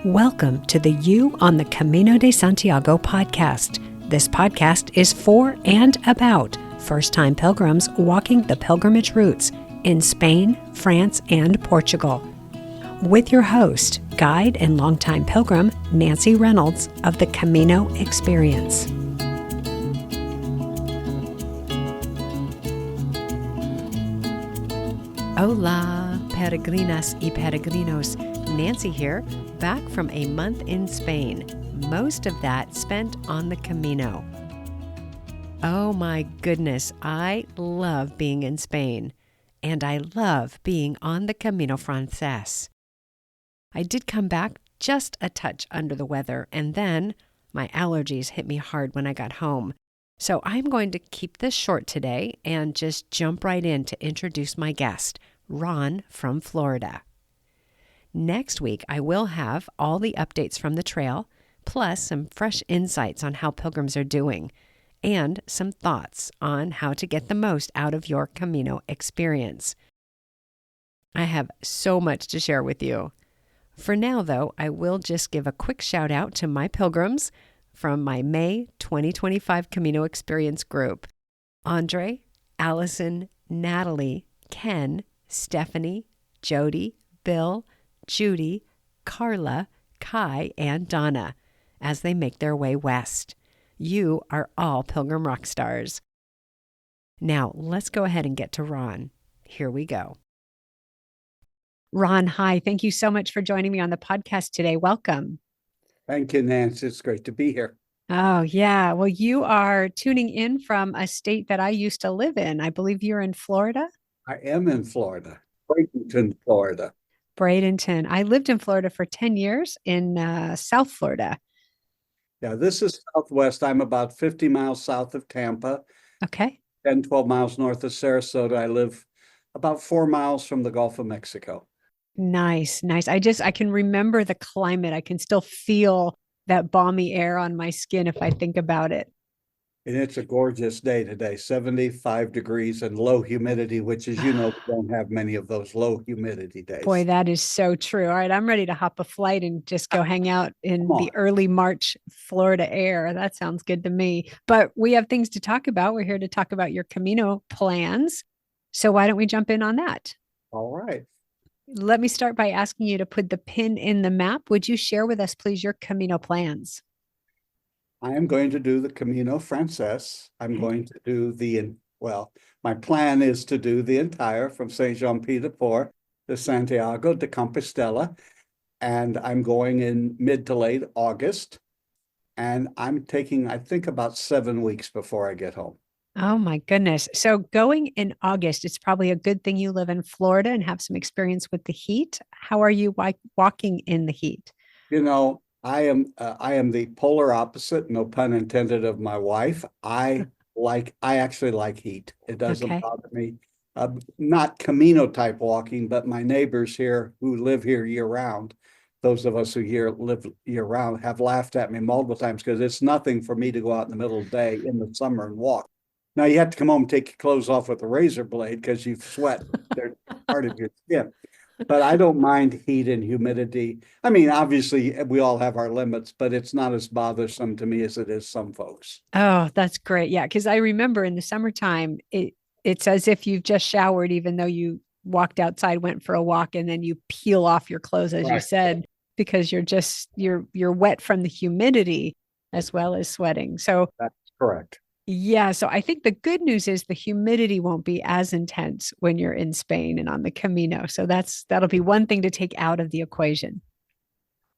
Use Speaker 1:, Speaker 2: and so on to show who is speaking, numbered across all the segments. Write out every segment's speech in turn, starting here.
Speaker 1: Welcome to the You on the Camino de Santiago podcast. This podcast is for and about first-time pilgrims walking the pilgrimage routes in Spain, France, and Portugal. With your host, guide and longtime pilgrim, Nancy Reynolds of the Camino Experience. Hola, peregrinas y peregrinos. Nancy here, back from a month in Spain, most of that spent on the Camino. Oh my goodness, I love being in Spain, and I love being on the Camino Francés. I did come back just a touch under the weather, and then my allergies hit me hard when I got home. So I'm going to keep this short today and just jump right in to introduce my guest, Ron from Florida. Next week, I will have all the updates from the trail, plus some fresh insights on how pilgrims are doing, and some thoughts on how to get the most out of your Camino experience. I have so much to share with you. For now, though, I will just give a quick shout out to my pilgrims from my May 2025 Camino Experience group: Andre, Allison, Natalie, Ken, Stephanie, Jody, Bill, Judy, Carla, Kai, and Donna as they make their way west. You are all pilgrim rock stars. Now, let's go ahead and get to Ron. Here we go. Ron, hi. Thank you so much for joining me on the podcast today. Welcome.
Speaker 2: Thank you, Nancy. It's great to be here.
Speaker 1: Oh, yeah. Well, you are tuning in from a state that I used to live in. I believe you're in Florida?
Speaker 2: I am in Florida, Bradenton, Florida.
Speaker 1: Bradenton. I lived in Florida for 10 years in South Florida.
Speaker 2: Yeah, this is Southwest. I'm about 50 miles south of Tampa.
Speaker 1: Okay.
Speaker 2: 10, 12 miles north of Sarasota. I live about 4 miles from the Gulf of Mexico.
Speaker 1: Nice, nice. I can remember the climate. I can still feel that balmy air on my skin if I think about it.
Speaker 2: And it's a gorgeous day today, 75 degrees and low humidity, which, as you know, we don't have many of those low humidity days.
Speaker 1: Boy, that is so true. All right, I'm ready to hop a flight and just go hang out in the early March Florida air. That sounds good to me. But we have things to talk about. We're here to talk about your Camino plans. So why don't we jump in on that?
Speaker 2: All right.
Speaker 1: Let me start by asking you to put the pin in the map. Would you share with us, please, your Camino plans?
Speaker 2: I am going to do the Camino Francés. I'm going to do my plan is to do the entire from Saint-Jean-Pied-de-Port to Santiago de Compostela. And I'm going in mid to late August. And I'm taking, I think, about 7 weeks before I get home.
Speaker 1: Oh my goodness. So going in August, it's probably a good thing you live in Florida and have some experience with the heat. How are you walking in the heat?
Speaker 2: You know, I am the polar opposite, no pun intended, of my wife. I actually like heat. It doesn't bother me. Not Camino type walking, but my neighbors here who live here year round, those of us who live year round, have laughed at me multiple times because it's nothing for me to go out in the middle of the day in the summer and walk. Now you have to come home and take your clothes off with a razor blade because you sweat. They're part of your skin. But I don't mind heat and humidity. I mean, obviously, we all have our limits, but it's not as bothersome to me as it is some folks.
Speaker 1: Oh, that's great. Yeah, because I remember in the summertime, it's as if you've just showered, even though you walked outside, went for a walk, and then you peel off your clothes, as you said, because you're wet from the humidity as well as sweating. So
Speaker 2: that's correct.
Speaker 1: Yeah. So I think the good news is the humidity won't be as intense when you're in Spain and on the Camino. So that'll be one thing to take out of the equation.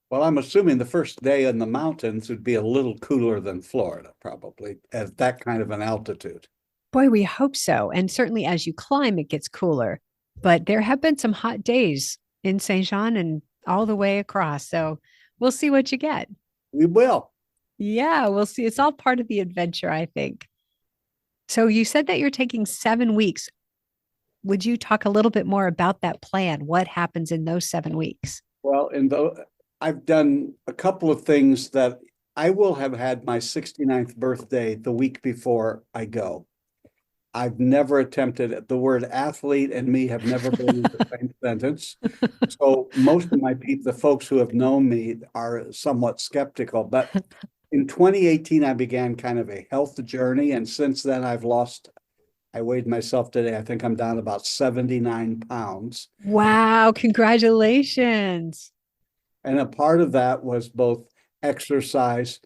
Speaker 2: Well, I'm assuming the first day in the mountains would be a little cooler than Florida, probably at that kind of an altitude.
Speaker 1: Boy, we hope so. And certainly as you climb, it gets cooler. But there have been some hot days in Saint Jean and all the way across. So we'll see what you get.
Speaker 2: We will.
Speaker 1: Yeah, we'll see. It's all part of the adventure, I think. So you said that you're taking 7 weeks. Would you talk a little bit more about that plan? What happens in those 7 weeks?
Speaker 2: Well, I've done a couple of things that I will have had my 69th birthday the week before I go. I've never attempted it. The word athlete and me have never been in the same sentence. So most of my people, the folks who have known me, are somewhat skeptical. But in 2018, I began kind of a health journey. And since then, I weighed myself today. I think I'm down about 79 pounds.
Speaker 1: Wow, congratulations.
Speaker 2: And a part of that was both exercise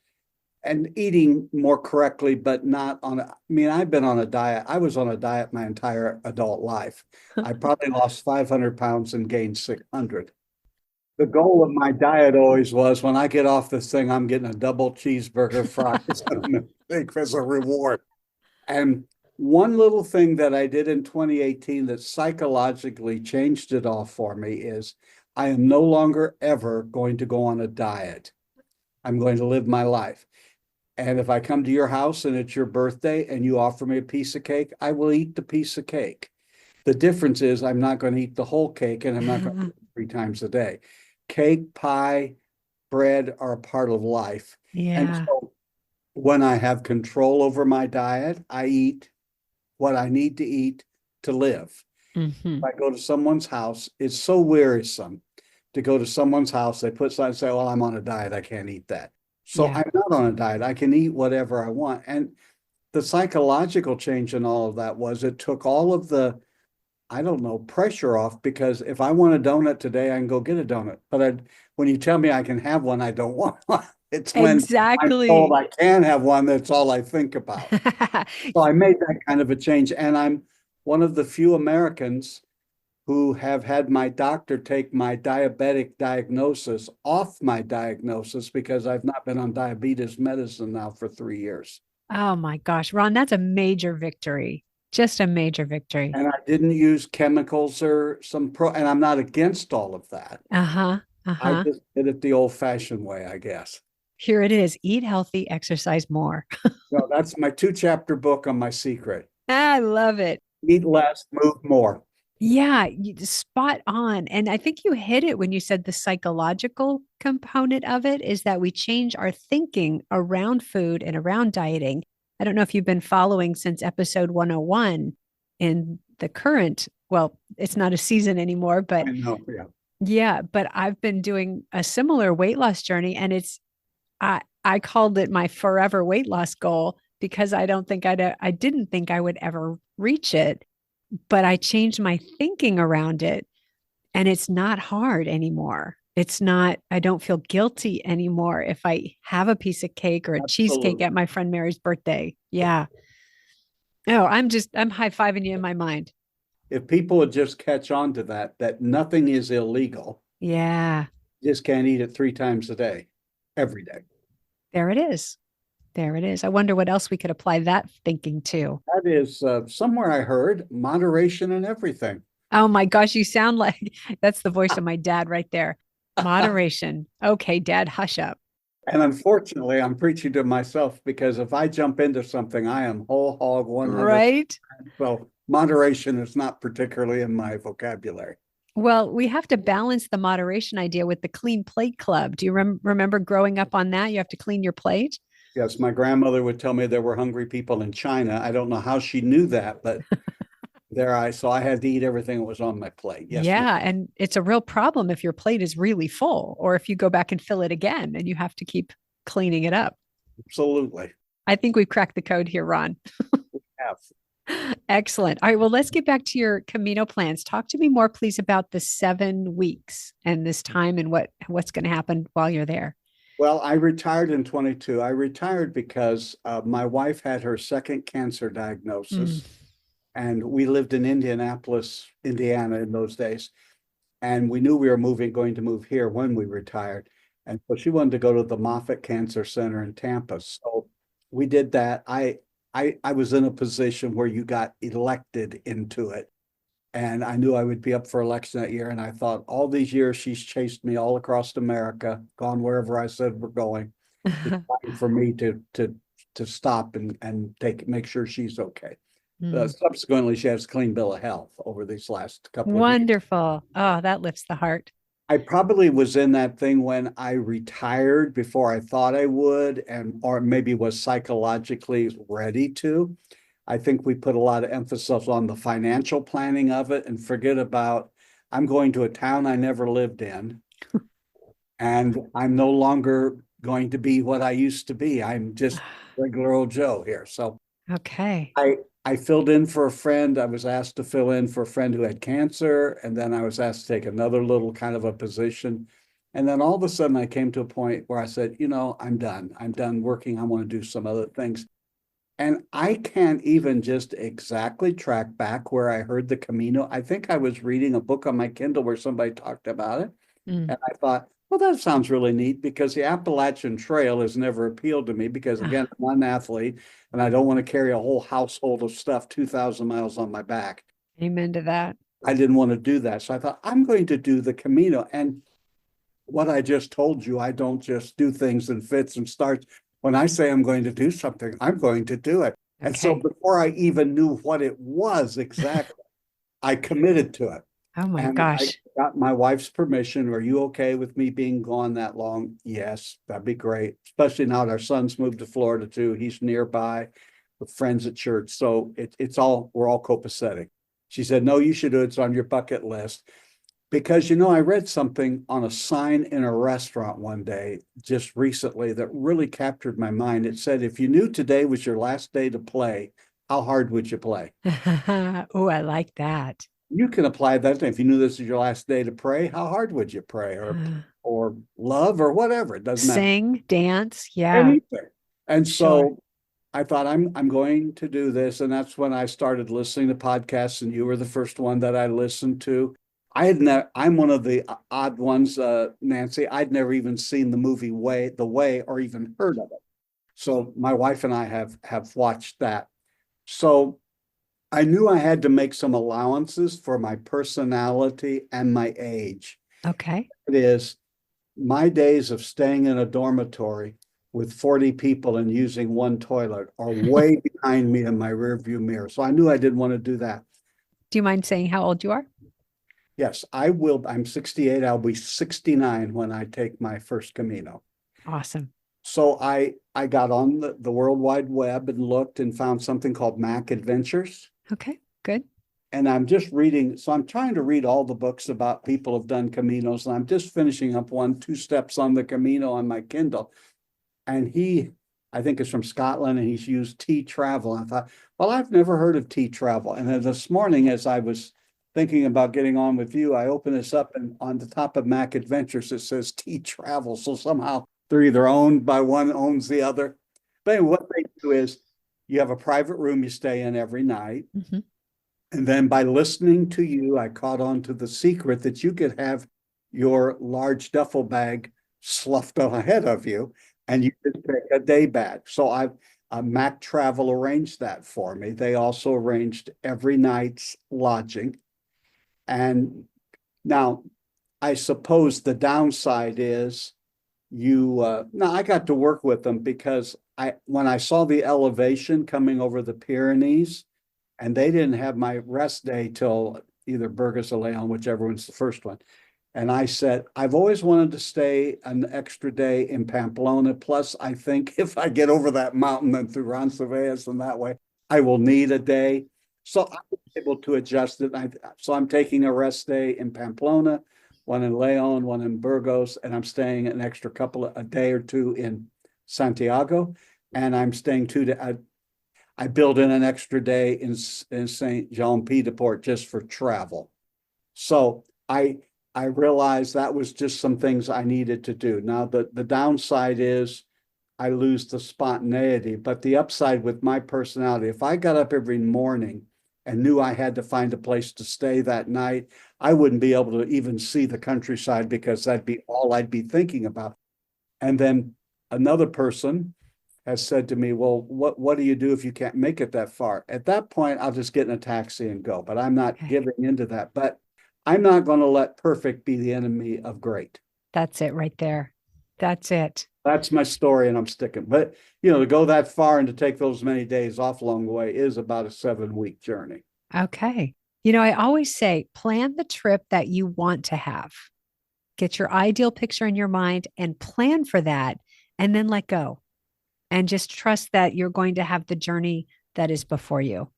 Speaker 2: and eating more correctly, but not on I mean, I've been on a diet. I was on a diet my entire adult life. I probably lost 500 pounds and gained 600. The goal of my diet always was when I get off this thing, I'm getting a double cheeseburger, fries, and a steak as a reward. And one little thing that I did in 2018 that psychologically changed it all for me is I am no longer ever going to go on a diet. I'm going to live my life. And if I come to your house and it's your birthday and you offer me a piece of cake, I will eat the piece of cake. The difference is I'm not going to eat the whole cake and I'm not going to eat it 3 times a day. Cake, pie, bread are a part of life. And
Speaker 1: Yeah.
Speaker 2: so when I have control over my diet, I eat what I need to eat to live. If I go to someone's house, it's so wearisome to go to someone's house, they put something and say, well, I'm on a diet, I can't eat that. So
Speaker 1: Yeah.
Speaker 2: I'm not on a diet. I can eat whatever I want. And the psychological change in all of that was it took all of the, I don't know, pressure off, because if I want a donut today, I can go get a donut. But when you tell me I can have one, I don't want one. It's when I'm told
Speaker 1: Exactly.
Speaker 2: I can have one, that's all I think about. So I made that kind of a change. And I'm one of the few Americans who have had my doctor take my diabetic diagnosis off my diagnosis because I've not been on diabetes medicine now for 3 years.
Speaker 1: Oh my gosh, Ron, that's a major victory. Just a major victory.
Speaker 2: And I didn't use chemicals or and I'm not against all of that.
Speaker 1: Uh-huh.
Speaker 2: I
Speaker 1: Uh-huh.
Speaker 2: just did it the old-fashioned way, I guess.
Speaker 1: Here it is. Eat healthy, exercise more.
Speaker 2: So that's my 2-chapter book on my secret.
Speaker 1: I love it.
Speaker 2: Eat less, move more.
Speaker 1: Yeah, spot on. And I think you hit it when you said the psychological component of it is that we change our thinking around food and around dieting. I don't know if you've been following since episode 101 in the current, well, it's not a season anymore, but
Speaker 2: I know, yeah.
Speaker 1: yeah, but I've been doing a similar weight loss journey and I called it my forever weight loss goal because I didn't think I would ever reach it, but I changed my thinking around it and it's not hard anymore. It's not, I don't feel guilty anymore if I have a piece of cake or a cheesecake
Speaker 2: Absolutely.
Speaker 1: at my friend Mary's birthday. Yeah. Oh, I'm high-fiving you in my mind.
Speaker 2: If people would just catch on to that nothing is illegal,
Speaker 1: Yeah.
Speaker 2: just can't eat it 3 times a day, every day.
Speaker 1: There it is. There it is. I wonder what else we could apply that thinking to.
Speaker 2: That is somewhere I heard moderation and everything.
Speaker 1: Oh my gosh, you sound like that's the voice of my dad right there. Moderation. Okay, dad, hush up.
Speaker 2: And unfortunately, I'm preaching to myself because if I jump into something, I am whole hog 100.
Speaker 1: Right?
Speaker 2: So moderation is not particularly in my vocabulary.
Speaker 1: Well, we have to balance the moderation idea with the clean plate club. Do you remember growing up on that? You have to clean your plate.
Speaker 2: Yes, my grandmother would tell me there were hungry people in China. I don't know how she knew that, but so I had to eat everything that was on my plate. Yes, ma'am.
Speaker 1: Yeah. And it's a real problem if your plate is really full or if you go back and fill it again and you have to keep cleaning it up.
Speaker 2: Absolutely.
Speaker 1: I think we've cracked the code here, Ron.
Speaker 2: Have.
Speaker 1: Excellent. All right. Well, let's get back to your Camino plans. Talk to me more, please, about the 7 weeks and this time and what's going to happen while you're there.
Speaker 2: Well, I retired in 22. I retired because my wife had her second cancer diagnosis, and we lived in Indianapolis, Indiana in those days. And we knew we were going to move here when we retired. And so she wanted to go to the Moffitt Cancer Center in Tampa. So we did that. I was in a position where you got elected into it. And I knew I would be up for election that year. And I thought, all these years she's chased me all across America, gone wherever I said we're going. It's time for me to stop and make sure she's okay. Subsequently, she has a clean bill of health over these last couple of years.
Speaker 1: Wonderful. Oh, that lifts the heart.
Speaker 2: I probably was in that thing when I retired before I thought I would, or maybe was psychologically ready to. I think we put a lot of emphasis on the financial planning of it and forget about, I'm going to a town I never lived in, and I'm no longer going to be what I used to be. I'm just regular old Joe here. So
Speaker 1: Okay.
Speaker 2: I filled in for a friend. I was asked to fill in for a friend who had cancer, and then I was asked to take another little kind of a position. And then all of a sudden I came to a point where I said, I'm done. I'm done working. I want to do some other things. And I can't even just exactly track back where I heard the Camino. I think I was reading a book on my Kindle where somebody talked about it. And I thought, well, that sounds really neat, because the Appalachian Trail has never appealed to me because, again, I'm not an athlete and I don't want to carry a whole household of stuff 2,000 miles on my back.
Speaker 1: Amen to that.
Speaker 2: I didn't want to do that. So I thought, I'm going to do the Camino. And what I just told you, I don't just do things in fits and starts. When I say I'm going to do something, I'm going to do it.
Speaker 1: Okay.
Speaker 2: And so before I even knew what it was exactly, I committed to it.
Speaker 1: Oh my
Speaker 2: And
Speaker 1: gosh.
Speaker 2: I got my wife's permission. Are you okay with me being gone that long? Yes, that'd be great. Especially now that our son's moved to Florida too. He's nearby with friends at church. So we're all copacetic. She said, no, you should do it. It's on your bucket list. Because, I read something on a sign in a restaurant one day just recently that really captured my mind. It said, if you knew today was your last day to play, how hard would you play?
Speaker 1: Oh, I like that.
Speaker 2: You can apply that. If you knew this is your last day to pray, how hard would you pray, or love, or whatever? It doesn't matter.
Speaker 1: Sing, dance, yeah.
Speaker 2: Anything. And so
Speaker 1: Sure.
Speaker 2: I thought I'm going to do this. And that's when I started listening to podcasts, and you were the first one that I listened to. I'm one of the odd ones, Nancy. I'd never even seen the movie The Way, or even heard of it. So my wife and I have watched that. So I knew I had to make some allowances for my personality and my age.
Speaker 1: Okay.
Speaker 2: It is my days of staying in a dormitory with 40 people and using one toilet are way behind me in my rearview mirror. So I knew I didn't want to do that.
Speaker 1: Do you mind saying how old you are?
Speaker 2: Yes, I will. I'm 68. I'll be 69 when I take my first Camino.
Speaker 1: Awesome.
Speaker 2: So I got on the World Wide Web and looked and found something called Mac Adventures.
Speaker 1: Okay, good.
Speaker 2: And I'm just reading. So I'm trying to read all the books about people who've done Caminos. And I'm just finishing up 2 steps on the Camino on my Kindle. And I think is from Scotland, and he's used T Travel. I thought, well, I've never heard of T Travel. And then this morning, as I was thinking about getting on with you, I opened this up, and on the top of Mac Adventures, it says T Travel. So somehow they're either owned by one, owns the other. But anyway, what they do is you have a private room you stay in every night.
Speaker 1: Mm-hmm.
Speaker 2: And then by listening to you, I caught on to the secret that you could have your large duffel bag sloughed on ahead of you, and you could take a day bag. So Mac Travel arranged that for me. They also arranged every night's lodging. And now, I suppose the downside is now I got to work with them, because when I saw the elevation coming over the Pyrenees, and they didn't have my rest day till either Burgos or Leon, whichever one's the first one. And I said, I've always wanted to stay an extra day in Pamplona. Plus, I think if I get over that mountain and through Roncesvalles and that way, I will need a day. So I was able to adjust it. So I'm taking a rest day in Pamplona, one in Leon, one in Burgos, and I'm staying an extra a day or two in Santiago. And I'm staying 2 days. I built in an extra day in Saint Jean Pied de Port just for travel. So I realized that was just some things I needed to do. Now, the downside is I lose the spontaneity, but the upside with my personality, if I got up every morning and knew I had to find a place to stay that night, I wouldn't be able to even see the countryside, because that'd be all I'd be thinking about. And then another person has said to me, well, what do you do if you can't make it that far? At that point, I'll just get in a taxi and go, but I'm not giving into that. But I'm not going to let perfect be the enemy of great.
Speaker 1: That's it right there. That's it.
Speaker 2: That's my story, and I'm sticking. But, to go that far and to take those many days off along the way is about a 7-week journey.
Speaker 1: Okay. I always say, plan the trip that you want to have. Get your ideal picture in your mind and plan for that, and then let go. And just trust that you're going to have the journey that is before you.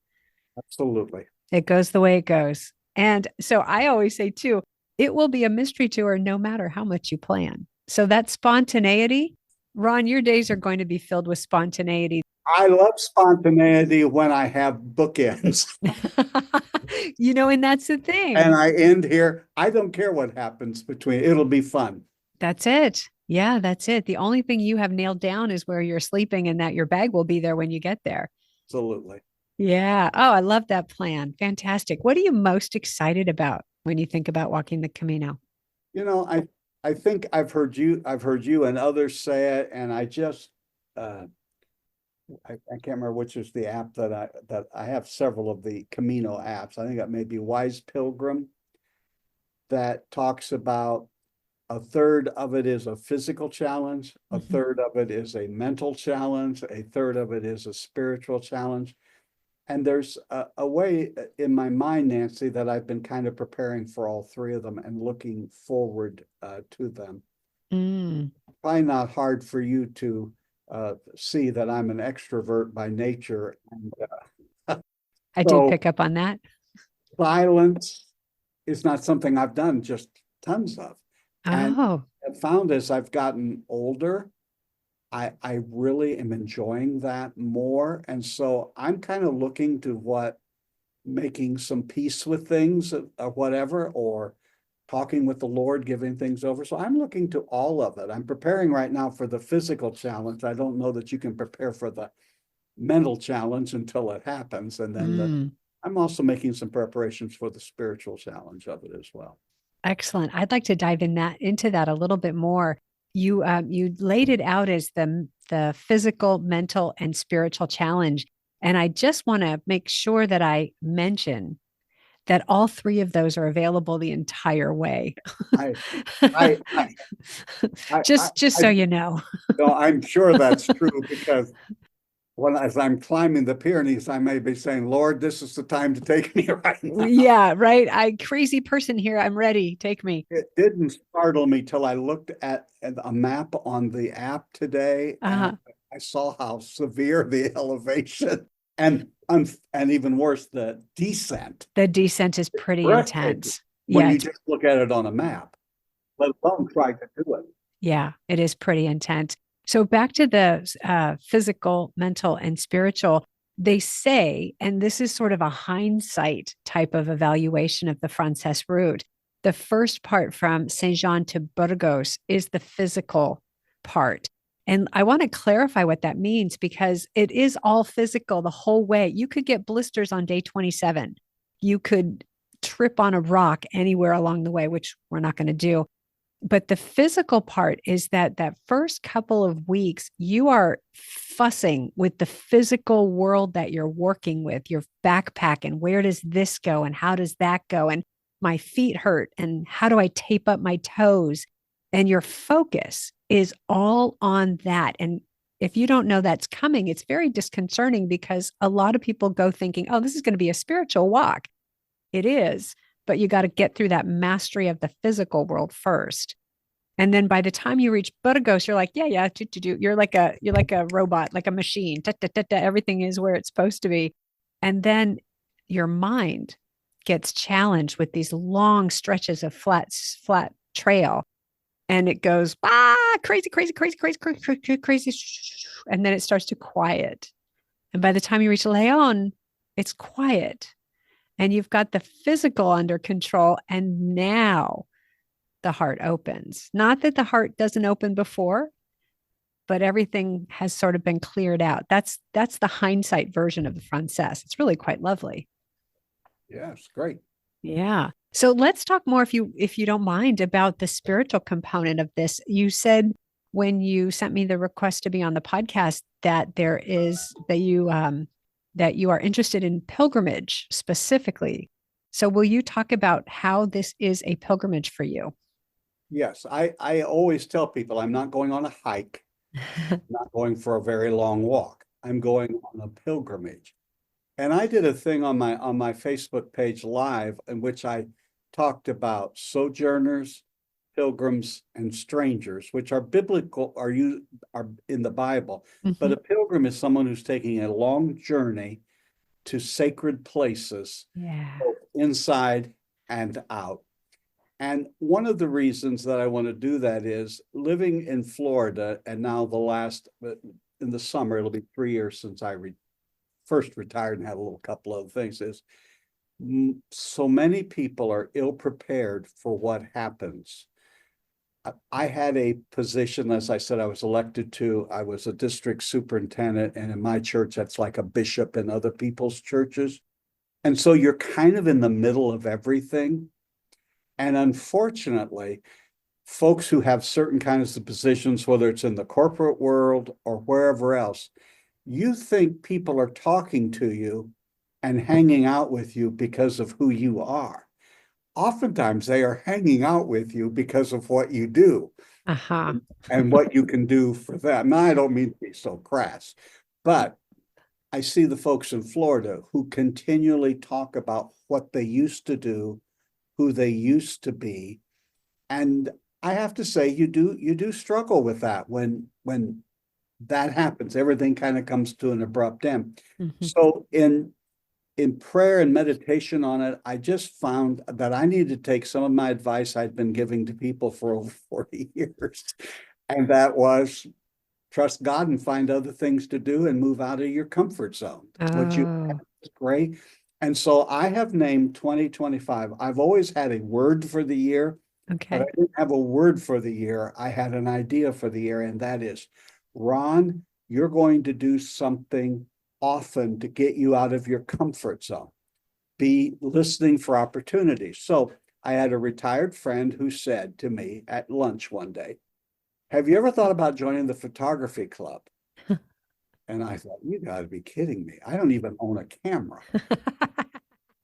Speaker 2: Absolutely.
Speaker 1: It goes the way it goes. And so I always say, too, it will be a mystery tour no matter how much you plan. So that spontaneity, Ron, your days are going to be filled with spontaneity.
Speaker 2: I love spontaneity when I have bookends.
Speaker 1: And that's the thing.
Speaker 2: And I end here. I don't care what happens between, it'll be fun.
Speaker 1: That's it. Yeah, that's it. The only thing you have nailed down is where you're sleeping and that your bag will be there when you get there.
Speaker 2: Absolutely.
Speaker 1: Yeah. Oh, I love that plan. Fantastic. What are you most excited about when you think about walking the Camino?
Speaker 2: I think I've heard you and others say it, and I just I can't remember which is the app that I have several of the Camino apps. I think that may be Wise Pilgrim, that talks about a third of it is a physical challenge, a third of it is a mental challenge, a third of it is a spiritual challenge. And there's a way in my mind, Nancy, that I've been kind of preparing for all three of them and looking forward to them. Probably not hard for you to see that I'm an extrovert by nature. And,
Speaker 1: I did pick up on that.
Speaker 2: Silence is not something I've done just tons of. And I've found as I've gotten older, I really am enjoying that more. And so I'm kind of looking to what making some peace with things or whatever, or talking with the Lord, giving things over. So I'm looking to all of it. I'm preparing right now for the physical challenge. I don't know that you can prepare for the mental challenge until it happens. And then I'm also making some preparations for the spiritual challenge of it as well.
Speaker 1: Excellent. I'd like to dive into that a little bit more. You laid it out as the physical, mental, and spiritual challenge. And I just want to make sure that I mention that all three of those are available the entire way. Just so you know.
Speaker 2: No, I'm sure that's true, because as I'm climbing the Pyrenees, I may be saying, Lord, this is the time to take me right now.
Speaker 1: Yeah, right. Crazy person here. I'm ready. Take me.
Speaker 2: It didn't startle me till I looked at a map on the app today, and I saw how severe the elevation and even worse, the descent.
Speaker 1: The descent is pretty intense.
Speaker 2: When you just look at it on a map, let alone try to do it.
Speaker 1: Yeah, it is pretty intense. So back to the physical, mental, and spiritual, they say, and this is sort of a hindsight type of evaluation of the Francés route, the first part from Saint-Jean to Burgos is the physical part. And I want to clarify what that means, because it is all physical the whole way. You could get blisters on day 27. You could trip on a rock anywhere along the way, which we're not going to do. But the physical part is that first couple of weeks, you are fussing with the physical world that you're working with, your backpack, and where does this go? And how does that go? And my feet hurt. And how do I tape up my toes? And your focus is all on that. And if you don't know that's coming, it's very disconcerting, because a lot of people go thinking, oh, this is going to be a spiritual walk. It is. But you got to get through that mastery of the physical world first. And then by the time you reach Burgos, you're like, yeah, you're like a robot, like a machine. Everything is where it's supposed to be. And then your mind gets challenged with these long stretches of flat trail. And it goes, crazy. And then it starts to quiet. And by the time you reach Leon, it's quiet. And you've got the physical under control. And now the heart opens. Not that the heart doesn't open before, but everything has sort of been cleared out. That's the hindsight version of the Francés. It's really quite lovely.
Speaker 2: Yes, great.
Speaker 1: Yeah. So let's talk more, if you don't mind, about the spiritual component of this. You said when you sent me the request to be on the podcast that you are interested in pilgrimage specifically. So will you talk about how this is a pilgrimage for you?
Speaker 2: Yes, I always tell people I'm not going on a hike, I'm not going for a very long walk. I'm going on a pilgrimage. And I did a thing on my Facebook page live in which I talked about sojourners, pilgrims and strangers, which are biblical, are in the Bible. But
Speaker 1: Mhm.
Speaker 2: a pilgrim is someone who's taking a long journey to sacred places,
Speaker 1: Yeah.
Speaker 2: both inside and out. And one of the reasons that I want to do that is living in Florida, and now in the summer, it'll be 3 years since I first retired and had a little couple of things, is so many people are ill prepared for what happens. I had a position, as I said, I was elected to. I was a district superintendent, and in my church, that's like a bishop in other people's churches. And so you're kind of in the middle of everything. And unfortunately, folks who have certain kinds of positions, whether it's in the corporate world or wherever else, you think people are talking to you and hanging out with you because of who you are. Oftentimes they are hanging out with you because of what you do
Speaker 1: Uh-huh.
Speaker 2: and what you can do for them. Now, I don't mean to be so crass, but I see the folks in Florida who continually talk about what they used to do, who they used to be. And I have to say, you do struggle with that when that happens. Everything kind of comes to an abrupt end.
Speaker 1: Mhm.
Speaker 2: So in prayer and meditation on it, I just found that I need to take some of my advice I'd been giving to people for over 40 years. And that was trust God and find other things to do and move out of your comfort zone, which you
Speaker 1: Oh,
Speaker 2: is great. And so I have named 2025. I've always had a word for the year, but I
Speaker 1: okay.
Speaker 2: didn't have a word for the year. I had an idea for the year, and that is, Ron, you're going to do something often to get you out of your comfort zone. Be listening for opportunities. So I had a retired friend who said to me at lunch one day, have you ever thought about joining the photography club? And I thought, you got to be kidding me. I don't even own a camera.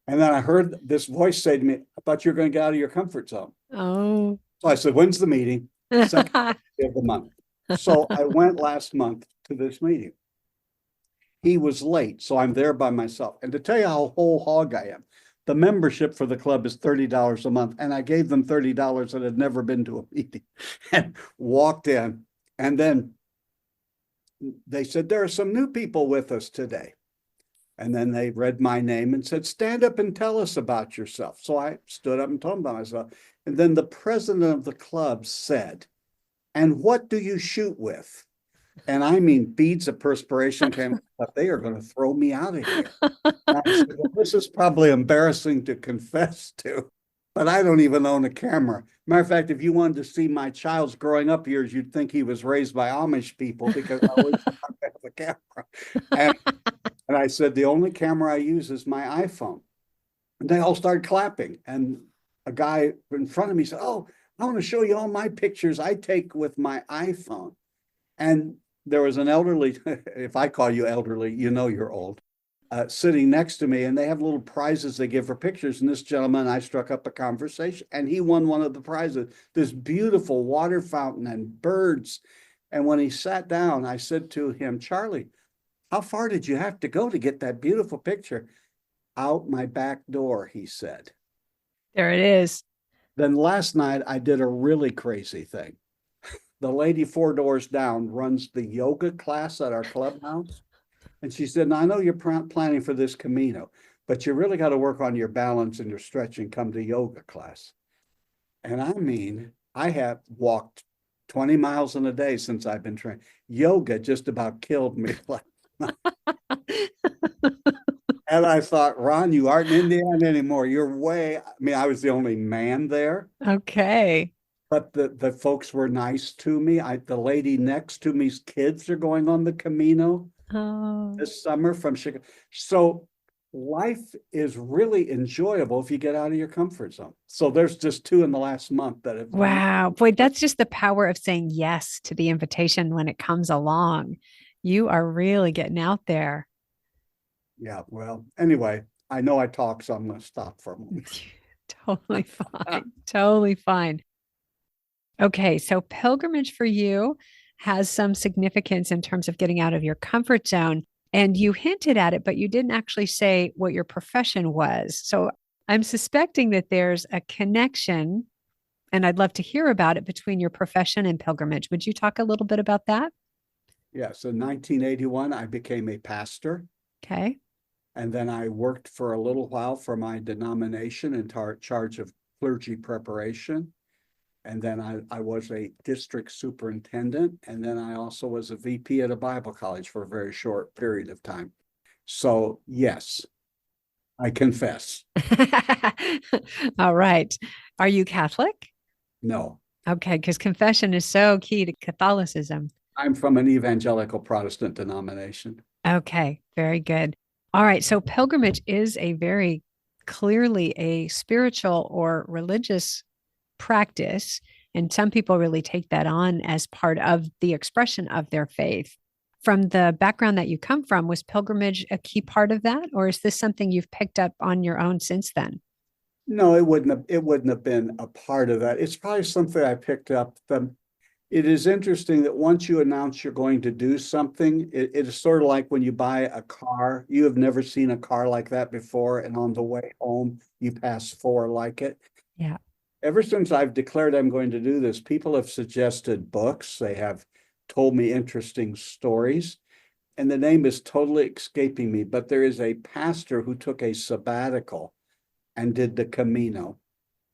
Speaker 2: And then I heard this voice say to me, I thought you were going to get out of your comfort zone.
Speaker 1: Oh.
Speaker 2: So I said, when's the meeting? Second day of the month. So I went last month to this meeting. He was late, so I'm there by myself. And to tell you how whole hog I am, the membership for the club is $30 a month. And I gave them $30 that had never been to a meeting and walked in. And then they said, there are some new people with us today. And then they read my name and said, stand up and tell us about yourself. So I stood up and told them about myself. And then the president of the club said, and what do you shoot with? And I mean, beads of perspiration came, but they are going to throw me out of here. And I said, well, this is probably embarrassing to confess to, but I don't even own a camera. Matter of fact, if you wanted to see my child's growing up years, you'd think he was raised by Amish people because I always have a camera. And I said, the only camera I use is my iPhone. And they all started clapping. And a guy in front of me said, oh, I want to show you all my pictures I take with my iPhone. And there was an elderly, if I call you elderly, you know you're old, sitting next to me, and they have little prizes they give for pictures. And this gentleman, I struck up a conversation, and he won one of the prizes, this beautiful water fountain and birds. And when he sat down, I said to him, Charlie, how far did you have to go to get that beautiful picture? Out my back door, he said.
Speaker 1: There it is.
Speaker 2: Then last night, I did a really crazy thing. The lady 4 doors down runs the yoga class at our clubhouse. And she said, now, I know you're planning for this Camino, but you really got to work on your balance and your stretching, come to yoga class. And I mean, I have walked 20 miles in a day since I've been trained. Yoga just about killed me. And I thought, Ron, you aren't in Indiana anymore. You're I mean, I was the only man there.
Speaker 1: Okay.
Speaker 2: But the folks were nice to me. The lady next to me's kids are going on the Camino
Speaker 1: Oh,
Speaker 2: this summer from Chicago. So life is really enjoyable if you get out of your comfort zone. So there's just two in the last month that have really,
Speaker 1: wow. Boy, that's just the power of saying yes to the invitation when it comes along. You are really getting out there.
Speaker 2: yeah. Well, anyway, I know I talk, so I'm going to stop for a moment.
Speaker 1: Totally fine. Totally fine. Okay, so pilgrimage for you has some significance in terms of getting out of your comfort zone. And you hinted at it, but you didn't actually say what your profession was. So I'm suspecting that there's a connection And I'd love to hear about it between your profession and pilgrimage. Would you talk a little bit about that?
Speaker 2: Yes, in 1981, I became a pastor.
Speaker 1: Okay.
Speaker 2: And then I worked for a little while for my denomination in charge of clergy preparation. And then I was a district superintendent. And then I also was a VP at a Bible college for a very short period of time. So, yes, I confess.
Speaker 1: All right. Are you Catholic?
Speaker 2: No,
Speaker 1: Okay, because confession is so key to Catholicism.
Speaker 2: I'm from an evangelical Protestant denomination.
Speaker 1: Okay, very good. All right, so pilgrimage is a very clearly a spiritual or religious practice, and some people really take that on as part of the expression of their faith. From the background that you come from, was pilgrimage a key part of that, or is this something you've picked up on your own since then?
Speaker 2: No, it wouldn't have been a part of that. It's probably something I picked up. It is interesting that once you announce you're going to do something, it is sort of like when you buy a car. You have never seen a car like that before, and on the way home, you pass four like it.
Speaker 1: Yeah.
Speaker 2: Ever since I've declared I'm going to do this, people have suggested books. They have told me interesting stories, and the name is totally escaping me, but there is a pastor who took a sabbatical and did the Camino.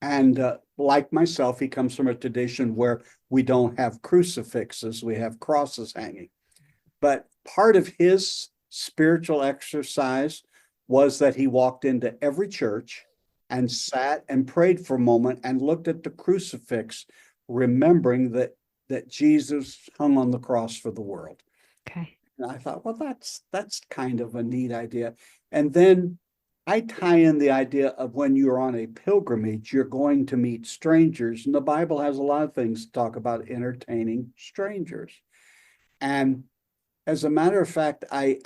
Speaker 2: And like myself, he comes from a tradition where we don't have crucifixes, we have crosses hanging. But part of his spiritual exercise was that he walked into every church and sat and prayed for a moment and looked at the crucifix, remembering that Jesus hung on the cross for the world.
Speaker 1: Okay.
Speaker 2: And I thought, well, that's kind of a neat idea. And then I tie in the idea of when you're on a pilgrimage, you're going to meet strangers. And the Bible has a lot of things to talk about entertaining strangers. And as a matter of fact, I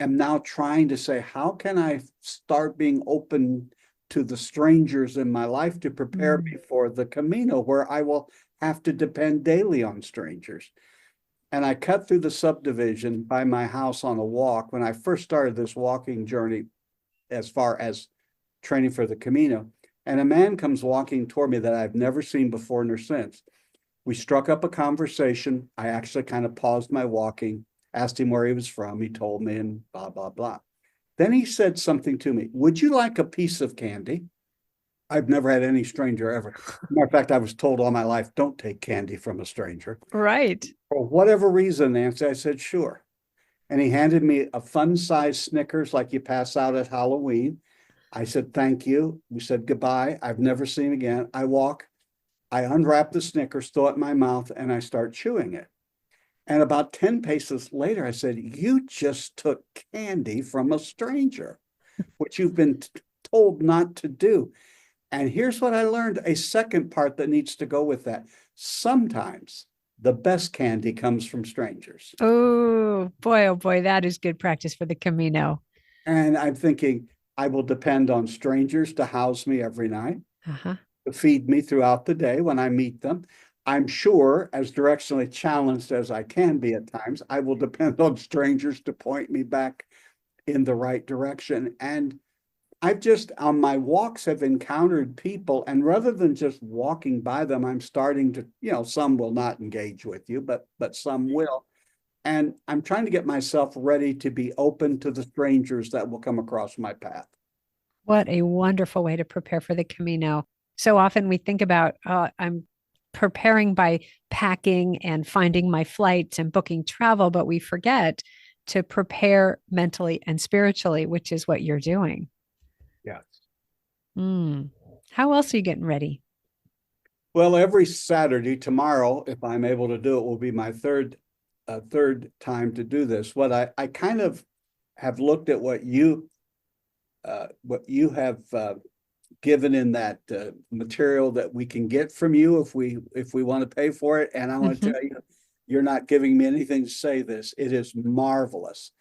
Speaker 2: am now trying to say, how can I start being open to the strangers in my life to prepare me for the Camino, where I will have to depend daily on strangers? And I cut through the subdivision by my house on a walk. When I first started this walking journey, as far as training for the Camino, and a man comes walking toward me that I've never seen before nor since. We struck up a conversation. I actually kind of paused my walking, asked him where he was from. He told me, and blah, blah, blah. Then he said something to me. Would you like a piece of candy? I've never had any stranger ever. Matter of fact, I was told all my life, don't take candy from a stranger.
Speaker 1: Right.
Speaker 2: For whatever reason, Nancy, I said, sure. And he handed me a fun-sized Snickers like you pass out at Halloween. I said, thank you. We said goodbye. I've never seen him again. I walk, I unwrap the Snickers, throw it in my mouth, and I start chewing it. And about 10 paces later, I said, you just took candy from a stranger, which you've been told not to do. And here's what I learned, a second part that needs to go with that. Sometimes the best candy comes from strangers.
Speaker 1: Oh boy, that is good practice for the Camino.
Speaker 2: And I'm thinking, I will depend on strangers to house me every night,
Speaker 1: Uh-huh.
Speaker 2: to feed me throughout the day when I meet them. I'm sure, as directionally challenged as I can be at times, I will depend on strangers to point me back in the right direction. And I've just, on my walks, have encountered people, and rather than just walking by them, I'm starting to, some will not engage with you, but some will. And I'm trying to get myself ready to be open to the strangers that will come across my path.
Speaker 1: What a wonderful way to prepare for the Camino. So often we think about, I'm preparing by packing and finding my flights and booking travel, but we forget to prepare mentally and spiritually, which is what you're doing.
Speaker 2: Yes.
Speaker 1: How else are you getting ready?
Speaker 2: Well, every Saturday, tomorrow, if I'm able to do it, will be my third time to do this. What I kind of have looked at what you have given in that material that we can get from you if we want to pay for it. And I want to tell you, you're not giving me anything to say this. It is marvelous.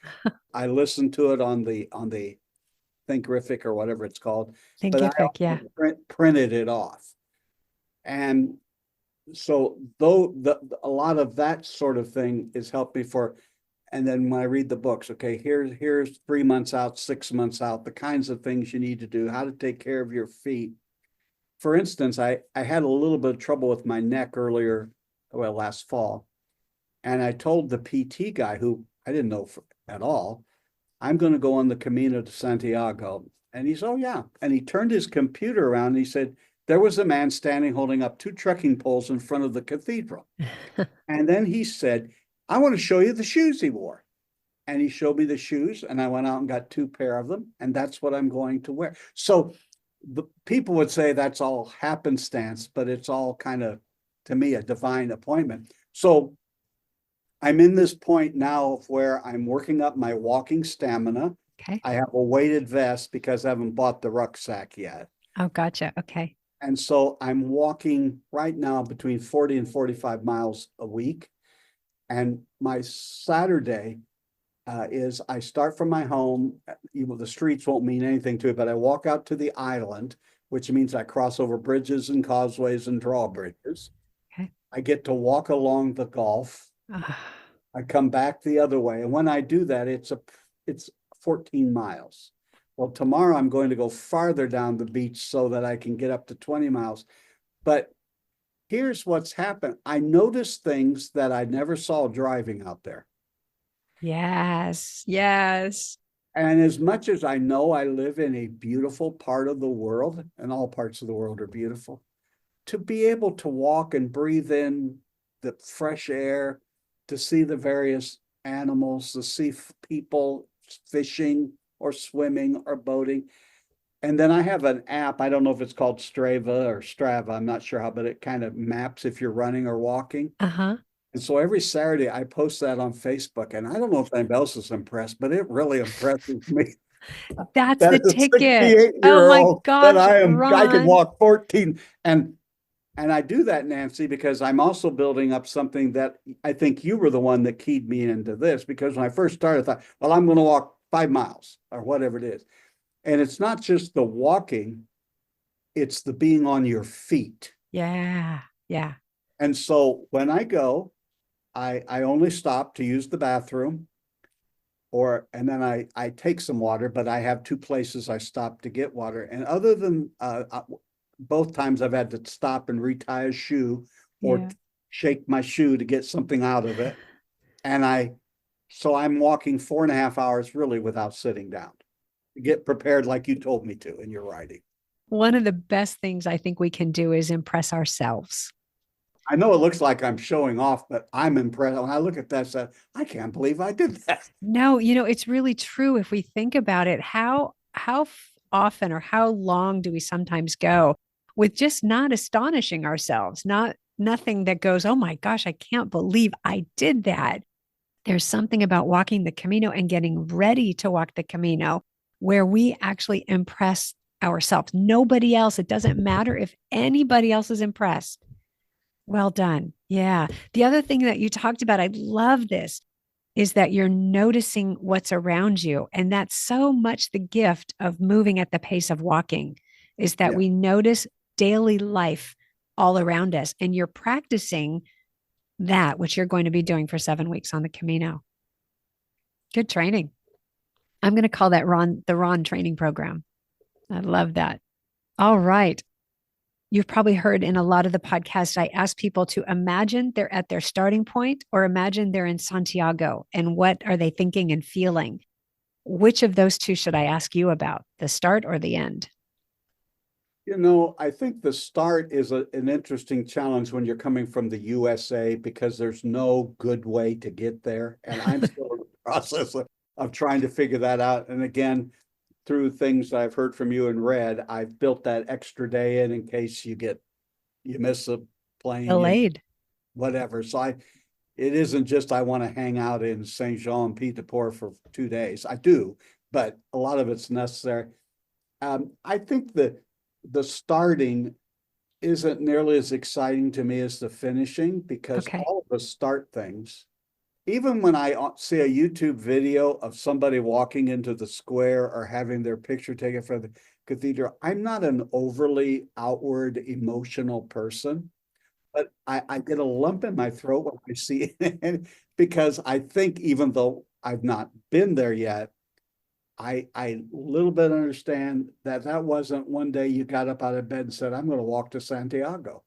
Speaker 2: I listened to it on the Thinkific or whatever it's called, but I
Speaker 1: Yeah.
Speaker 2: printed it off. And so though a lot of that sort of thing is helped me for, and then when I read the books, okay, here's 3 months out, 6 months out, the kinds of things you need to do, how to take care of your feet. for instance, I had a little bit of trouble with my neck earlier, well, last fall. And I told the PT guy, who I didn't know at all, I'm going to go on the Camino de Santiago. And he's, oh, yeah. And he turned his computer around and he said, there was a man standing holding up 2 trekking poles in front of the cathedral. And then he said, I want to show you the shoes he wore. And he showed me the shoes, and I went out and got 2 pair of them. And that's what I'm going to wear. So the people would say that's all happenstance, but it's all kind of, to me, a divine appointment. So I'm in this point now of where I'm working up my walking stamina.
Speaker 1: Okay.
Speaker 2: I have a weighted vest because I haven't bought the rucksack yet.
Speaker 1: Oh, gotcha. Okay.
Speaker 2: And so I'm walking right now between 40 and 45 miles a week. And my Saturday is I start from my home. The streets won't mean anything to it, but I walk out to the island, which means I cross over bridges and causeways and drawbridges.
Speaker 1: Okay.
Speaker 2: I get to walk along the Gulf.
Speaker 1: Ah.
Speaker 2: I come back the other way. And when I do that, it's 14 miles. Well, tomorrow I'm going to go farther down the beach so that I can get up to 20 miles. But here's what's happened. I noticed things that I never saw driving out there.
Speaker 1: Yes. Yes.
Speaker 2: And as much as I know I live in a beautiful part of the world, and all parts of the world are beautiful, to be able to walk and breathe in the fresh air, to see the various animals, to see people fishing or swimming or boating. And then I have an app, I don't know if it's called Strava or Strava, I'm not sure how, but it kind of maps if you're running or walking.
Speaker 1: Uh-huh.
Speaker 2: And so every Saturday I post that on Facebook, and I don't know if anybody else is impressed, but it really impresses me.
Speaker 1: That's
Speaker 2: That
Speaker 1: the
Speaker 2: is a
Speaker 1: ticket. Oh my
Speaker 2: 68-year-old
Speaker 1: gosh,
Speaker 2: I can
Speaker 1: Ron.
Speaker 2: walk 14. And I do that, Nancy, because I'm also building up something that I think you were the one that keyed me into this, because when I first started, I thought, well, I'm going to walk 5 miles or whatever it is. And it's not just the walking, it's the being on your feet.
Speaker 1: Yeah. Yeah.
Speaker 2: And so when I go, I only stop to use the bathroom, and then I take some water, but I have 2 places I stop to get water. And other than both times I've had to stop and retie a shoe or shake my shoe to get something out of it. And so I'm walking 4.5 hours really without sitting down to get prepared like you told me to in your writing.
Speaker 1: One of the best things I think we can do is impress ourselves.
Speaker 2: I know it looks like I'm showing off, but I'm impressed. When I look at that, I can't believe I did that.
Speaker 1: No, it's really true. If we think about it, how often or how long do we sometimes go with just not astonishing ourselves, nothing that goes, oh my gosh, I can't believe I did that. There's something about walking the Camino and getting ready to walk the Camino where we actually impress ourselves. Nobody else. It doesn't matter if anybody else is impressed. Well done. Yeah. The other thing that you talked about, I love this, is that you're noticing what's around you. And that's so much the gift of moving at the pace of walking, is that we notice daily life all around us. And you're practicing that, which you're going to be doing for 7 weeks on the Camino. Good training. I'm going to call that the Ron training program. I love that. All right. You've probably heard in a lot of the podcasts, I ask people to imagine they're at their starting point or imagine they're in Santiago, and what are they thinking and feeling? Which of those two should I ask you about, the start or the end?
Speaker 2: I think the start is an interesting challenge when you're coming from the USA, because there's no good way to get there. And I'm still in the process of trying to figure that out. And again, through things I've heard from you and read, I've built that extra day in case you miss a plane.
Speaker 1: Delayed.
Speaker 2: Whatever. So it isn't just I want to hang out in Saint Jean Pied de Port for 2 days. I do, but a lot of it's necessary. I think the starting isn't nearly as exciting to me as the finishing, because all of the start things, even when I see a YouTube video of somebody walking into the square or having their picture taken for the cathedral, I'm not an overly outward emotional person, but I get a lump in my throat when I see it, because I think even though I've not been there yet, I little bit understand that that wasn't one day you got up out of bed and said, I'm going to walk to Santiago.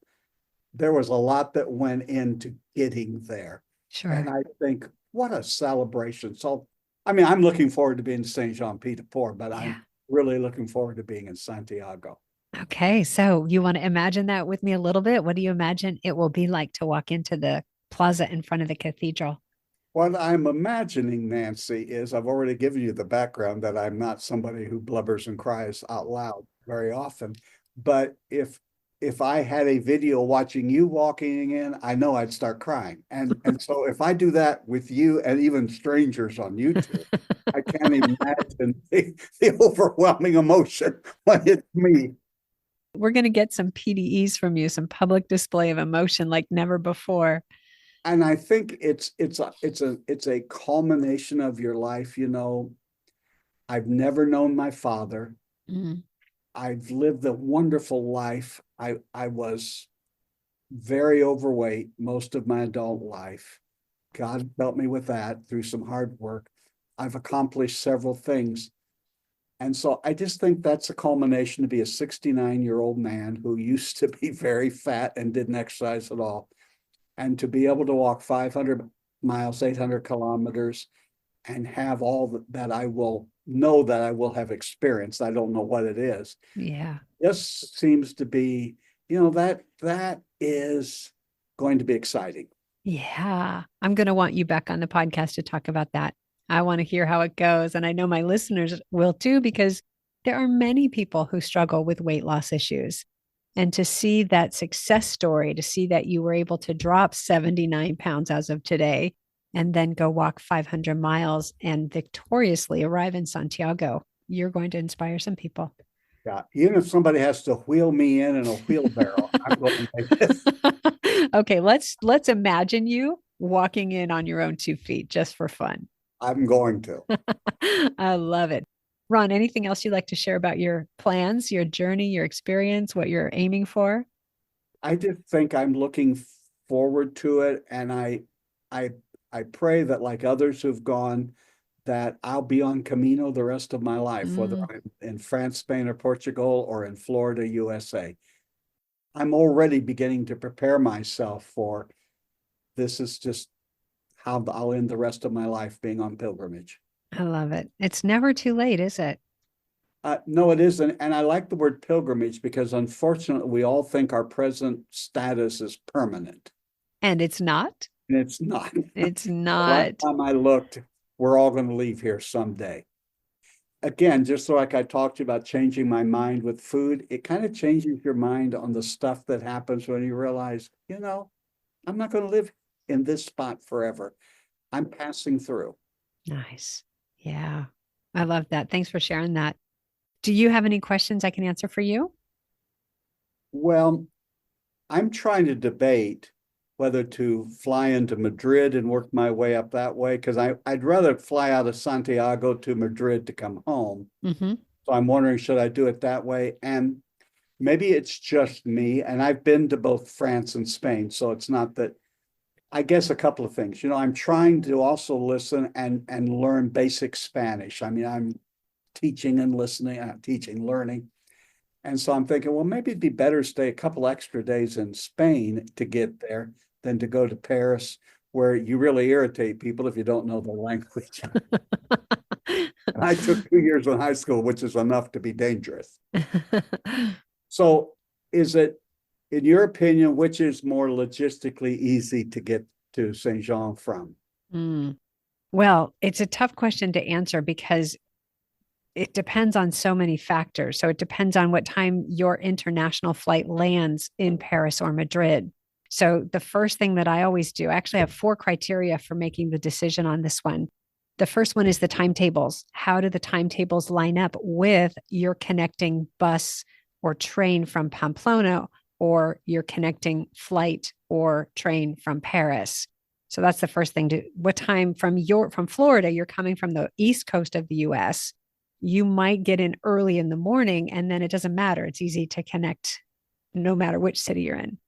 Speaker 2: There was a lot that went into getting there. And
Speaker 1: Sure.
Speaker 2: I think, what a celebration. So, I mean, I'm looking forward to being in Saint Jean Pied de Port, but
Speaker 1: Yeah.
Speaker 2: I'm really looking forward to being in Santiago.
Speaker 1: Okay. So you want to imagine that with me a little bit? What do you imagine it will be like to walk into the plaza in front of the cathedral?
Speaker 2: What I'm imagining, Nancy, is I've already given you the background that I'm not somebody who blubbers and cries out loud very often. But if I had a video watching you walking in, I know I'd start crying. And so if I do that with you and even strangers on YouTube, I can't imagine the overwhelming emotion when it's me.
Speaker 1: We're going to get some PDEs from you, some public display of emotion like never before.
Speaker 2: And I think it's a culmination of your life. You know, I've never known my father.
Speaker 1: Mm,
Speaker 2: I've lived a wonderful life. I was very overweight most of my adult life. God helped me with that through some hard work. I've accomplished several things. And so I just think that's a culmination to be a 69-year-old man who used to be very fat and didn't exercise at all. And to be able to walk 500 miles, 800 kilometers, and have all that I will know that I will have experienced. I don't know what it is.
Speaker 1: yeah.
Speaker 2: This seems to be, that is going to be exciting.
Speaker 1: Yeah. I'm going to want you back on the podcast to talk about that. I want to hear how it goes. And I know my listeners will too, because there are many people who struggle with weight loss issues. And to see that success story, to see that you were able to drop 79 pounds as of today, and then go walk 500 miles and victoriously arrive in Santiago, you're going to inspire some people.
Speaker 2: Yeah, even if somebody has to wheel me in a wheelbarrow, I'm going to make it.
Speaker 1: Okay, let's imagine you walking in on your own 2 feet just for fun.
Speaker 2: I'm going to.
Speaker 1: I love it. Ron, anything else you'd like to share about your plans, your journey, your experience, what you're aiming for?
Speaker 2: I just think I'm looking forward to it, and I, I pray that like others who've gone, that I'll be on Camino the rest of my life, whether
Speaker 1: Mm,
Speaker 2: I'm in France, Spain, or Portugal, or in Florida, USA. I'm already beginning to prepare myself for this is just how I'll end the rest of my life being on pilgrimage.
Speaker 1: I love it. It's never too late, is it?
Speaker 2: No, it isn't. And I like the word pilgrimage because unfortunately, we all think our present status is permanent.
Speaker 1: And it's not.
Speaker 2: And it's not.
Speaker 1: It's
Speaker 2: The last
Speaker 1: not.
Speaker 2: time I looked, we're all going to leave here someday. Again, just so like I talked to you about changing my mind with food, it kind of changes your mind on the stuff that happens when you realize, I'm not going to live in this spot forever. I'm passing through.
Speaker 1: Nice. Yeah. I love that. Thanks for sharing that. Do you have any questions I can answer for you?
Speaker 2: Well, I'm trying to debate whether to fly into Madrid and work my way up that way, because I'd rather fly out of Santiago to Madrid to come home.
Speaker 1: Mm-hmm.
Speaker 2: So I'm wondering, should I do it that way? And maybe it's just me, and I've been to both France and Spain, so it's not that. I guess a couple of things. I'm trying to also listen and learn basic Spanish. I mean, I'm teaching and listening, teaching, learning. And so I'm thinking, well, maybe it'd be better to stay a couple extra days in Spain to get there than to go to Paris, where you really irritate people if you don't know the language. I took 2 years in high school, which is enough to be dangerous. So is it, in your opinion, which is more logistically easy to get to Saint Jean from?
Speaker 1: Mm. Well, it's a tough question to answer because it depends on so many factors. So it depends on what time your international flight lands in Paris or Madrid. So the first thing that I always do, I actually have 4 criteria for making the decision on this one. The first one is the timetables. How do the timetables line up with your connecting bus or train from Pamplona or your connecting flight or train from Paris? So that's the first thing. What time from Florida, you're coming from the east coast of the US, you might get in early in the morning and then it doesn't matter. It's easy to connect no matter which city you're in.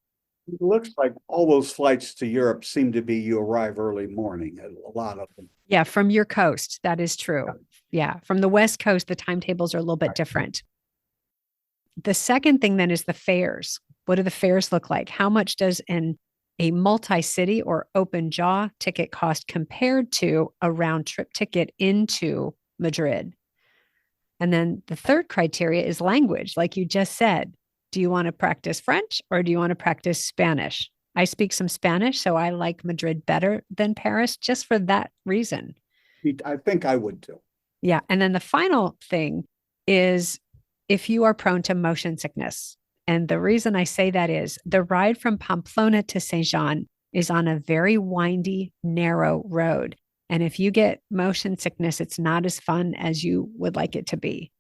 Speaker 2: It looks like all those flights to Europe seem to be you arrive early morning, a lot of them.
Speaker 1: Yeah, from your coast. That is true. Yeah. From the West Coast, the timetables are a little bit different. The second thing then is the fares. What do the fares look like? How much does a multi-city or open jaw ticket cost compared to a round trip ticket into Madrid? And then the third criteria is language. Like you just said, do you want to practice French or do you want to practice Spanish? I speak some Spanish, so I like Madrid better than Paris just for that reason.
Speaker 2: I think I would too.
Speaker 1: Yeah. And then the final thing is if you are prone to motion sickness. And the reason I say that is the ride from Pamplona to Saint Jean is on a very windy, narrow road. And if you get motion sickness, it's not as fun as you would like it to be.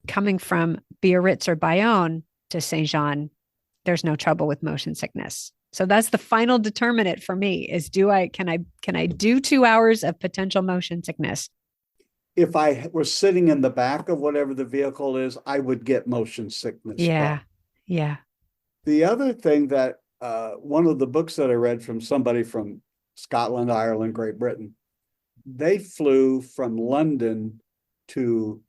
Speaker 1: Coming from Biarritz or Bayonne to Saint Jean, there's no trouble with motion sickness. So that's the final determinant for me is can I do 2 hours of potential motion sickness?
Speaker 2: If I were sitting in the back of whatever the vehicle is, I would get motion sickness.
Speaker 1: Yeah. Yeah.
Speaker 2: The other thing that one of the books that I read from somebody from Scotland, Ireland, Great Britain, they flew from London to,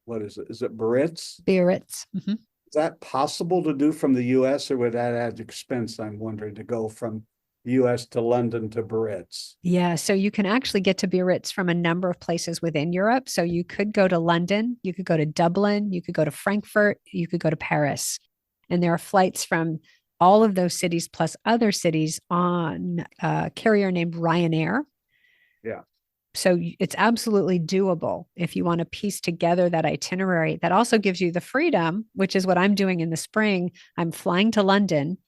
Speaker 2: what is it? Is it Biarritz?
Speaker 1: Biarritz. Mm-hmm.
Speaker 2: Is that possible to do from the US or would that add expense, I'm wondering, to go from US to London to Biarritz?
Speaker 1: Yeah, so you can actually get to Biarritz from a number of places within Europe. So you could go to London, you could go to Dublin, you could go to Frankfurt, you could go to Paris. And there are flights from all of those cities plus other cities on a carrier named Ryanair.
Speaker 2: Yeah.
Speaker 1: So it's absolutely doable if you want to piece together that itinerary. That also gives you the freedom, which is what I'm doing in the spring. I'm flying to London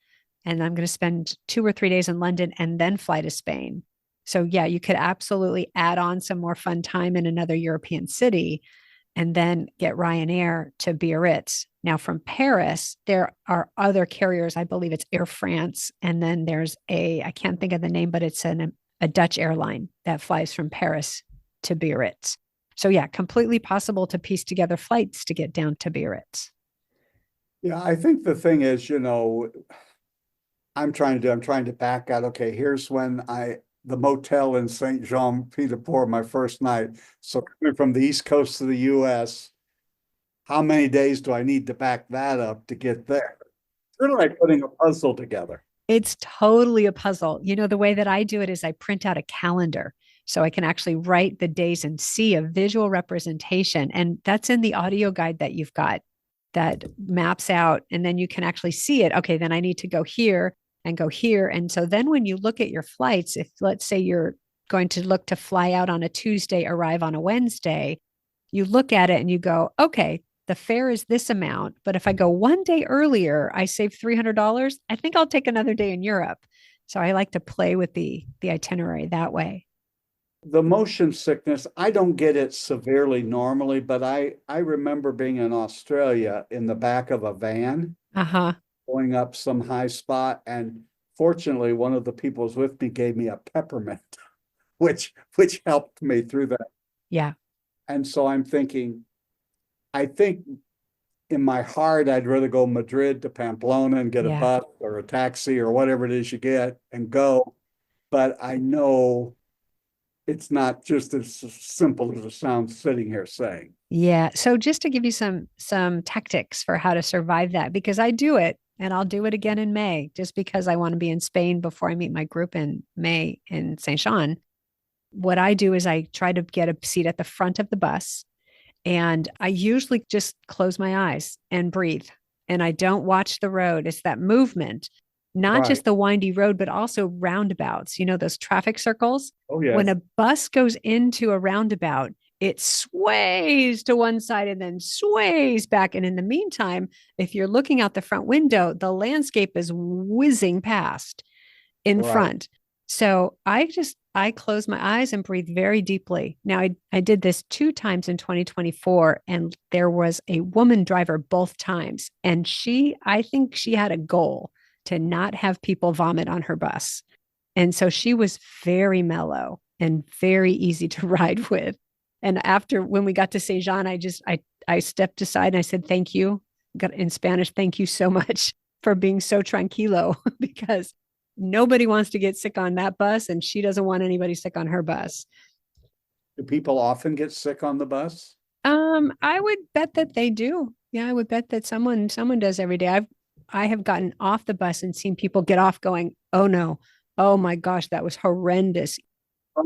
Speaker 1: and I'm going to spend 2 or 3 days in London and then fly to Spain. So yeah, you could absolutely add on some more fun time in another European city and then get Ryanair to Biarritz. Now from Paris, there are other carriers. I believe it's Air France. And then there's I can't think of the name, but it's a Dutch airline that flies from Paris to Biarritz. So yeah, completely possible to piece together flights to get down to Biarritz.
Speaker 2: Yeah, I think the thing is, I'm trying to back out. Okay, here's when the motel in Saint Jean Pied de Port, my first night. So coming from the East Coast of the US, how many days do I need to back that up to get there? It's sort of like putting a puzzle together.
Speaker 1: It's totally a puzzle. The way that I do it is I print out a calendar so I can actually write the days and see a visual representation. And that's in the audio guide that you've got that maps out. And then you can actually see it. Okay, then I need to go here and go here. And so then when you look at your flights, if let's say you're going to look to fly out on a Tuesday, arrive on a Wednesday, you look at it and you go, okay, the fare is this amount, but if I go 1 day earlier, I save $300. I think I'll take another day in Europe. So I like to play with the itinerary that way.
Speaker 2: The motion sickness, I don't get it severely normally, but I remember being in Australia in the back of a van going up some high spot. And fortunately, one of the people who was with me gave me a peppermint, which helped me through that.
Speaker 1: Yeah.
Speaker 2: And so I'm thinking, I think in my heart, I'd rather go Madrid to Pamplona and get a bus or a taxi or whatever it is you get and go. But I know it's not just as simple as it sounds sitting here saying.
Speaker 1: Yeah. So just to give you some tactics for how to survive that, because I do it and I'll do it again in May, just because I want to be in Spain before I meet my group in May in Saint Jean. What I do is I try to get a seat at the front of the bus. And I usually just close my eyes and breathe. And I don't watch the road. It's that movement, not just the windy road, but also roundabouts, those traffic circles.
Speaker 2: Oh, yes.
Speaker 1: When a bus goes into a roundabout, it sways to one side and then sways back. And in the meantime, if you're looking out the front window, the landscape is whizzing past in front. So I close my eyes and breathe very deeply. Now, I did this 2 times in 2024, and there was a woman driver both times. And I think she had a goal to not have people vomit on her bus. And so she was very mellow and very easy to ride with. And when we got to Saint Jean, I stepped aside and I said, thank you. In Spanish, thank you so much for being so tranquilo, because nobody wants to get sick on that bus, and she doesn't want anybody sick on her bus.
Speaker 2: Do people often get sick on the bus?
Speaker 1: I would bet that they do. Yeah, I would bet that someone does every day. I have gotten off the bus and seen people get off going, "Oh no. Oh my gosh, that was horrendous."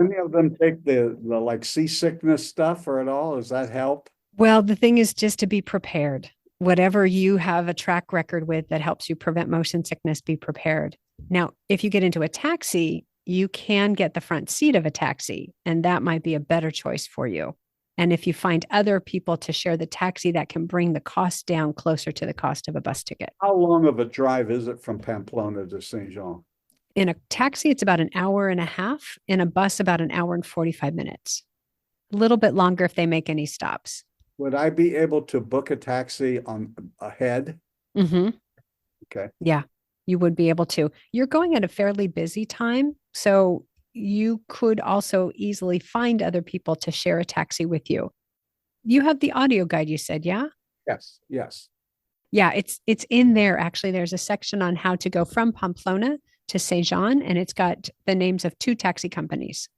Speaker 2: Any of them take the like seasickness stuff or at all? Does that help?
Speaker 1: Well, the thing is just to be prepared. Whatever you have a track record with that helps you prevent motion sickness, be prepared. Now, if you get into a taxi, you can get the front seat of a taxi, and that might be a better choice for you. And if you find other people to share the taxi, that can bring the cost down closer to the cost of a bus ticket.
Speaker 2: How long of a drive is it from Pamplona to Saint Jean?
Speaker 1: In a taxi, it's about an hour and a half. In a bus, about an hour and 45 minutes. A little bit longer if they make any stops.
Speaker 2: Would I be able to book a taxi on ahead?
Speaker 1: Mm-hmm.
Speaker 2: Okay.
Speaker 1: Yeah, you would be able to. You're going at a fairly busy time, so you could also easily find other people to share a taxi with you. You have the audio guide, you said, yeah?
Speaker 2: Yes, yes.
Speaker 1: Yeah, it's in there actually. There's a section on how to go from Pamplona to Saint-Jean, and it's got the names of 2 taxi companies.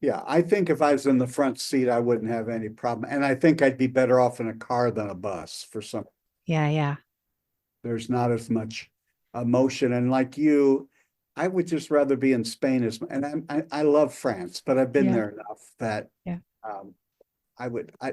Speaker 2: Yeah, I think if I was in the front seat, I wouldn't have any problem. And I think I'd be better off in a car than a bus for some.
Speaker 1: Yeah.
Speaker 2: There's not as much emotion. And like you, I would just rather be in Spain and I love France, but I've been
Speaker 1: Yeah.
Speaker 2: there enough that
Speaker 1: Yeah.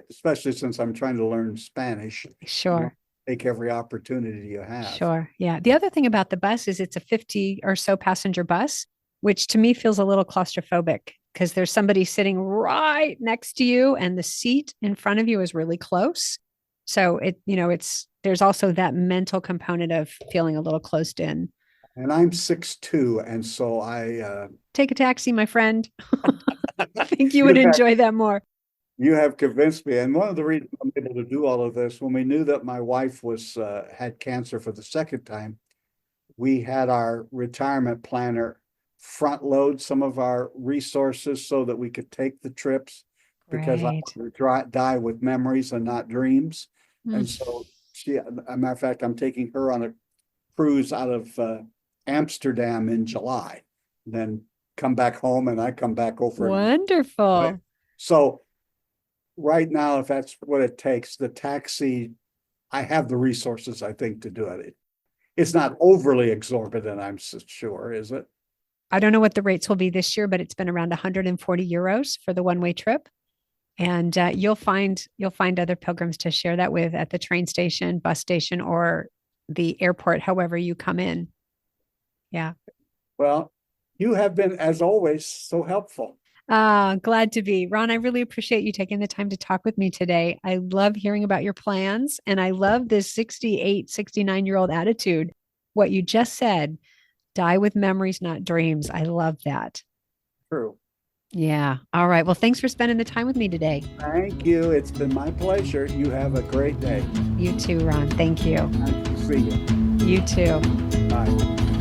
Speaker 2: especially since I'm trying to learn Spanish,
Speaker 1: Sure.
Speaker 2: take every opportunity you have.
Speaker 1: Sure. Yeah. The other thing about the bus is it's a 50 or so passenger bus, which to me feels a little claustrophobic because there's somebody sitting right next to you and the seat in front of you is really close. So there's also that mental component of feeling a little closed in.
Speaker 2: And I'm 6'2", and so I
Speaker 1: Take a taxi, my friend. I think you would enjoy that more.
Speaker 2: You have convinced me. And one of the reasons I'm able to do all of this, when we knew that my wife had cancer for the second time, we had our retirement planner front load some of our resources so that we could take the trips because I want to die with memories and not dreams. And so as a matter of fact, I'm taking her on a cruise out of Amsterdam in July, then come back home and I come back over.
Speaker 1: Wonderful.
Speaker 2: So right now, if that's what it takes, the taxi, I have the resources, I think, to do it. It's not overly exorbitant, I'm sure, is it?
Speaker 1: I don't know what the rates will be this year, but it's been around 140 euros for the one-way trip. And you'll find other pilgrims to share that with at the train station, bus station, or the airport, however you come in. Yeah.
Speaker 2: Well, you have been, as always, so helpful.
Speaker 1: Glad to be. Ron, I really appreciate you taking the time to talk with me today. I love hearing about your plans, and I love this 68, 69-year-old attitude. What you just said, die with memories, not dreams. I love that.
Speaker 2: True.
Speaker 1: Yeah. All right. Well, thanks for spending the time with me today.
Speaker 2: Thank you. It's been my pleasure. You have a great day.
Speaker 1: You too, Ron. Thank you.
Speaker 2: Nice to see you.
Speaker 1: You too.
Speaker 2: Bye.